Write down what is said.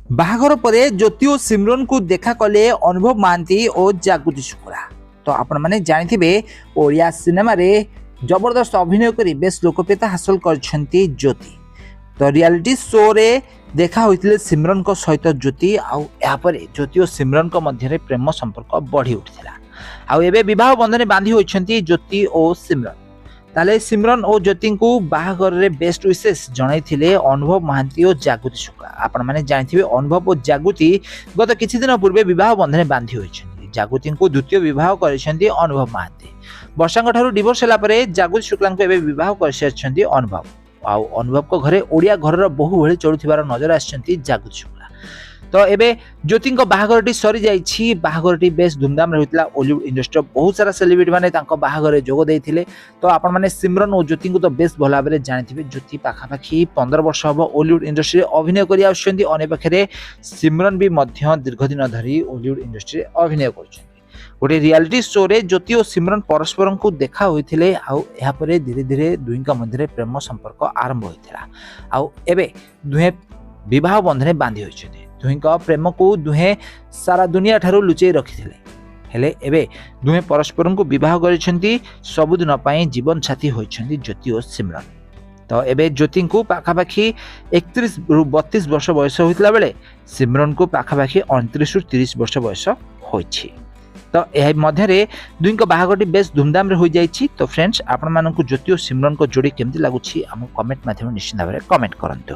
बाहाघर परे ज्योति और सिमरन को देखा कले अनुभव महांती और जागृति शुक्ला। तो आपण माने जानिथिबे ओडिया सिनेमा रे जबरदस्त अभिनय करी बेस लोकप्रियता हासिल करछंती ज्योति। तो रियलिटी शो रे देखा होइतिले सिमरन को सहित ज्योति आउ या परे ज्योति और सिमरन को मध्य रे प्रेम संपर्क बढ़ी उठिला। आउ एबे विवाह बंधन बांधी होइछंती ज्योति और सिमरन। ताले सिमरन और ज्योति को बाहाघर रे बेस्ट विशेष जनइथिले अनुभव महांती और जागृति शुक्ला। आपण माने जानिथिबे अनुभव और जागृति गत किछि दिन पूर्वे विवाह बंधन बांधी होइछंती। जागृति को द्वितीय विवाह करिसेंती अनुभव महांती। वर्षांक ठारू डिवोर्स होला परे जागृति शुक्ला को एबे विवाह करछंती अनुभव। आउ अनुभव को घरे ओडिया घरर बहु भଳି चलुथिबार नजर आछंती जागृति शुक्ला। तो एबे ज्योति बाहाघरटी सरी जाइछि। बाहाघरटी बेस धूमधाम होइतिला। बॉलीवुड इंडस्ट्री बहुत सारा सेलिब्रिटी माने तांको बाहाघरे जोग देइथिले। तो आपण माने सिमरन और ज्योति को तो बेस भल भाव में जानिथिबे। ज्योति पाखापाखि 15 वर्ष हबो बॉलीवुड इंडस्ट्री अभिनय करि आछंती। अने पाखरे सिमरन भी मध्य दीर्घ दिन धरी बॉलीवुड इंडस्ट्री अभिनय करछंती। गोटे रियलिटी शो रे ज्योति और सिमरन परस्पर को देखा होइथिले। आउ एहा परे धीरे धीरे दुहिंका मध्य प्रेम संपर्क आरंभ होइथिला। आउ एबे दुहे विवाह बंधने बांधी होइछथि। दुहिंका प्रेम को दुहे सारा दुनिया ठारू लुचेई रखिथिले। हेले एबे दुहे परस्पर को विवाह गरिछंती। सबुदिन पई जीवन साथी होइछंती ज्योति और सिमरन। तो एबे ज्योति को पाखापाखि 31 रु 32 वर्ष बयस होइतला बेले सिमरन को पाखापाखि 29 रु 30 वर्ष बयस होइछि। तो एही मध्य रे दुहिंका बाहागरटी बेस धूमधाम रे होई जाइछि। तो फ्रेंड्स आपण मानकु ज्योति और सिमरन को जोड़ी केमति लागुछि हम कमेंट माध्यम निश्चित भाबरे कमेंट करंतु।